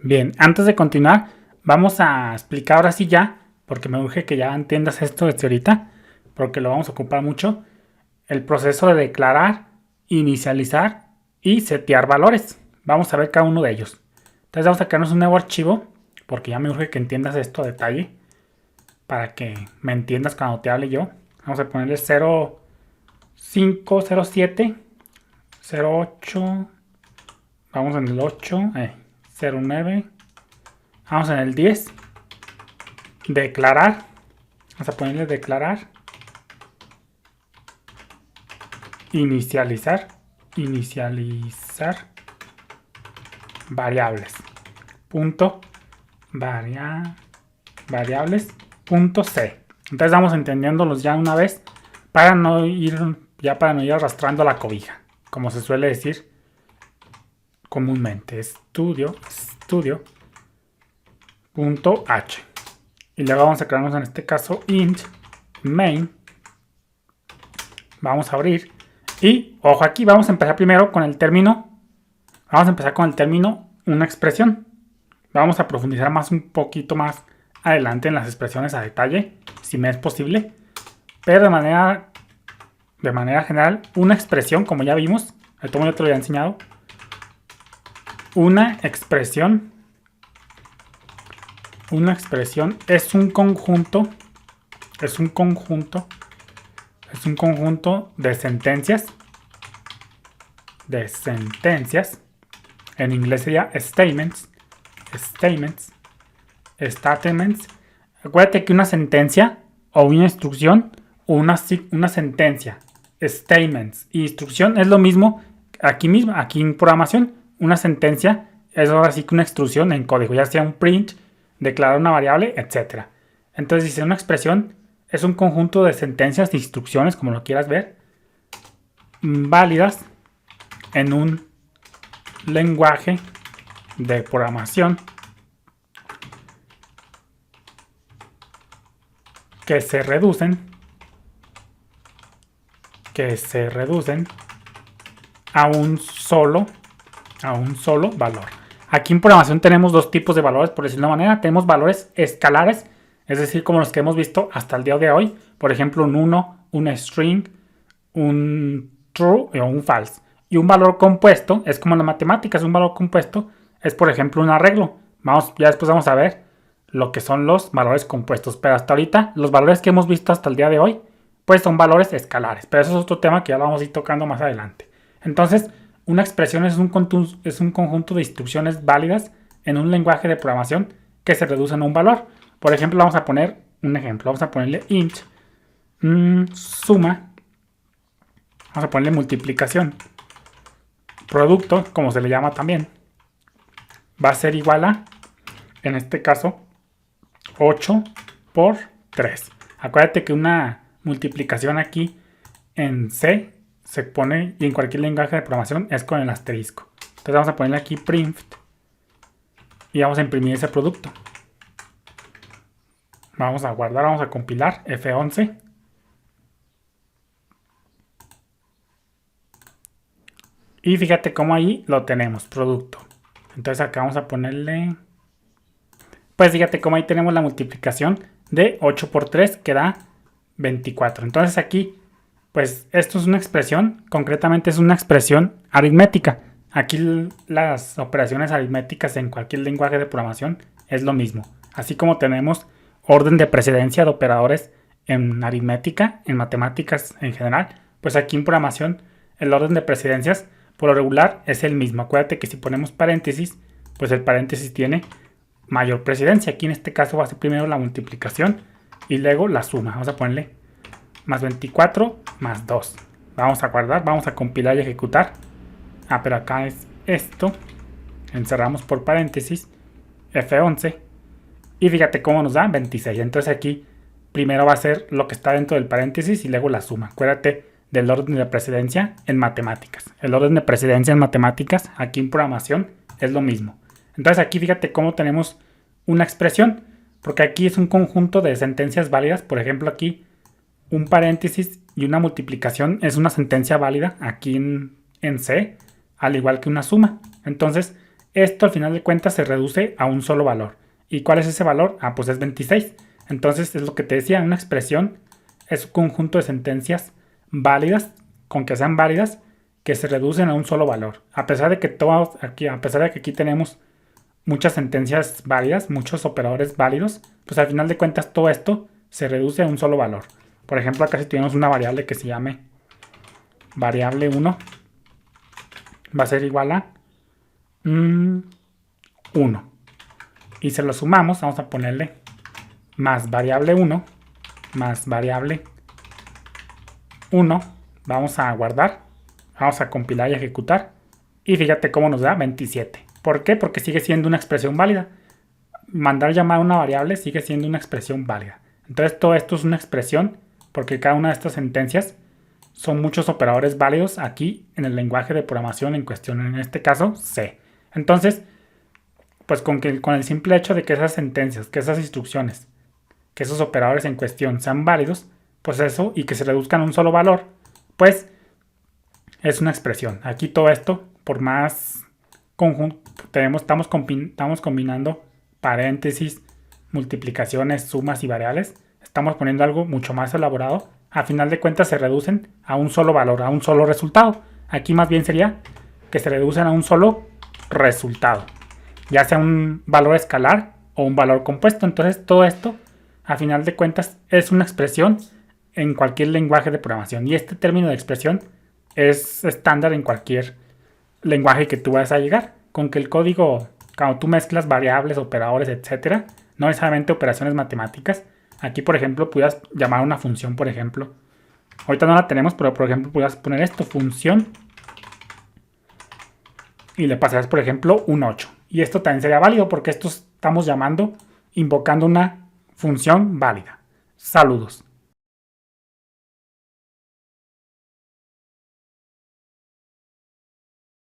Bien, antes de continuar, vamos a explicar ahora sí ya, porque me urge que ya entiendas esto desde ahorita, porque lo vamos a ocupar mucho, el proceso de declarar, inicializar y setear valores. Vamos a ver cada uno de ellos. Entonces vamos a crearnos un nuevo archivo, porque ya me urge que entiendas esto a detalle, para que me entiendas cuando te hable yo. Vamos a ponerle 0507, 08, vamos en el 8, 09, vamos en el 10, declarar, vamos a ponerle declarar, inicializar variables, punto variables, punto C. Entonces vamos entendiéndolos ya una vez para no ir arrastrando la cobija, como se suele decir comúnmente. Estudio.h. Y luego vamos a crearnos en este caso int main. Vamos a abrir. Y ojo, aquí vamos a empezar primero con el término. Vamos a empezar con el término una expresión. Vamos a profundizar un poquito más adelante en las expresiones a detalle, si me es posible. Pero de manera general, una expresión, como ya vimos, el tomo yo te lo había enseñado. Una expresión es un conjunto de sentencias. En inglés sería statements. Acuérdate que una sentencia o una instrucción o una sentencia, statements y instrucción es lo mismo aquí en programación. Una sentencia es ahora sí que una instrucción en código, ya sea un print, declarar una variable, etc. Entonces dice, una expresión es un conjunto de sentencias, de instrucciones, como lo quieras ver, válidas en un lenguaje de programación que se reducen a un solo valor. Aquí en programación tenemos dos tipos de valores, por decirlo de una manera. Tenemos valores escalares, es decir, como los que hemos visto hasta el día de hoy. Por ejemplo, un 1, un string, un true o un false. Y un valor compuesto es como en las matemáticas. Un valor compuesto es, por ejemplo, un arreglo. Ya después vamos a ver lo que son los valores compuestos. Pero hasta ahorita, los valores que hemos visto hasta el día de hoy, pues son valores escalares. Pero eso es otro tema que ya lo vamos a ir tocando más adelante. Entonces, una expresión es un conjunto de instrucciones válidas en un lenguaje de programación que se reducen a un valor. Por ejemplo, vamos a poner un ejemplo. Vamos a ponerle int suma. Vamos a ponerle multiplicación. Producto, como se le llama también, va a ser igual a, en este caso, 8 por 3. Acuérdate que una multiplicación aquí en C se pone, y en cualquier lenguaje de programación, es con el asterisco. Entonces vamos a ponerle aquí print y vamos a imprimir ese producto. Vamos a guardar, vamos a compilar F11. Y fíjate cómo ahí lo tenemos, producto. Entonces acá vamos a ponerle, pues fíjate cómo ahí tenemos la multiplicación de 8 por 3 que da 24. Entonces aquí, pues esto es una expresión, concretamente es una expresión aritmética. Aquí las operaciones aritméticas en cualquier lenguaje de programación es lo mismo. Así como tenemos orden de precedencia de operadores en aritmética, en matemáticas en general, pues aquí en programación el orden de precedencias por lo regular es el mismo. Acuérdate que si ponemos paréntesis, pues el paréntesis tiene mayor precedencia. Aquí en este caso va a ser primero la multiplicación y luego la suma. Vamos a ponerle más 24 más 2. Vamos a guardar, vamos a compilar y ejecutar. Pero acá es esto. Encerramos por paréntesis F11. Y fíjate cómo nos da 26. Entonces aquí primero va a ser lo que está dentro del paréntesis y luego la suma. Acuérdate del orden de precedencia en matemáticas. El orden de precedencia en matemáticas, aquí en programación, es lo mismo. Entonces aquí fíjate cómo tenemos una expresión, porque aquí es un conjunto de sentencias válidas. Por ejemplo, aquí un paréntesis y una multiplicación es una sentencia válida aquí en C, al igual que una suma. Entonces, esto al final de cuentas se reduce a un solo valor. ¿Y cuál es ese valor? Ah, pues es 26. Entonces es lo que te decía, una expresión es un conjunto de sentencias válidas, con que sean válidas, que se reducen a un solo valor. A pesar de que aquí tenemos muchas sentencias válidas, muchos operadores válidos, pues al final de cuentas todo esto se reduce a un solo valor. Por ejemplo, acá si tenemos una variable que se llame variable 1, va a ser igual a 1. Y se lo sumamos, vamos a ponerle más variable 1, más variable 1. Vamos a guardar, vamos a compilar y ejecutar. Y fíjate cómo nos da 27. ¿Por qué? Porque sigue siendo una expresión válida. Mandar llamar a una variable sigue siendo una expresión válida. Entonces todo esto es una expresión porque cada una de estas sentencias son muchos operadores válidos aquí en el lenguaje de programación en cuestión, en este caso C. Entonces, pues con el simple hecho de que esas sentencias, que esas instrucciones, que esos operadores en cuestión sean válidos, pues eso, y que se reduzcan a un solo valor, pues es una expresión. Aquí todo esto, por más conjunto, estamos combinando paréntesis, multiplicaciones, sumas y variables. Estamos poniendo algo mucho más elaborado. A final de cuentas se reducen a un solo valor, a un solo resultado. Aquí más bien sería que se reducen a un solo resultado, ya sea un valor escalar o un valor compuesto. Entonces todo esto, a final de cuentas, es una expresión en cualquier lenguaje de programación. Y este término de expresión es estándar en cualquier lenguaje que tú vayas a llegar. Con que el código, cuando tú mezclas variables, operadores, etcétera, no necesariamente operaciones matemáticas. Aquí, por ejemplo, pudieras llamar una función, por ejemplo. Ahorita no la tenemos, pero por ejemplo, pudieras poner esto, función. Y le pasarás, por ejemplo, un 8. Y esto también sería válido porque esto estamos invocando una función válida. Saludos.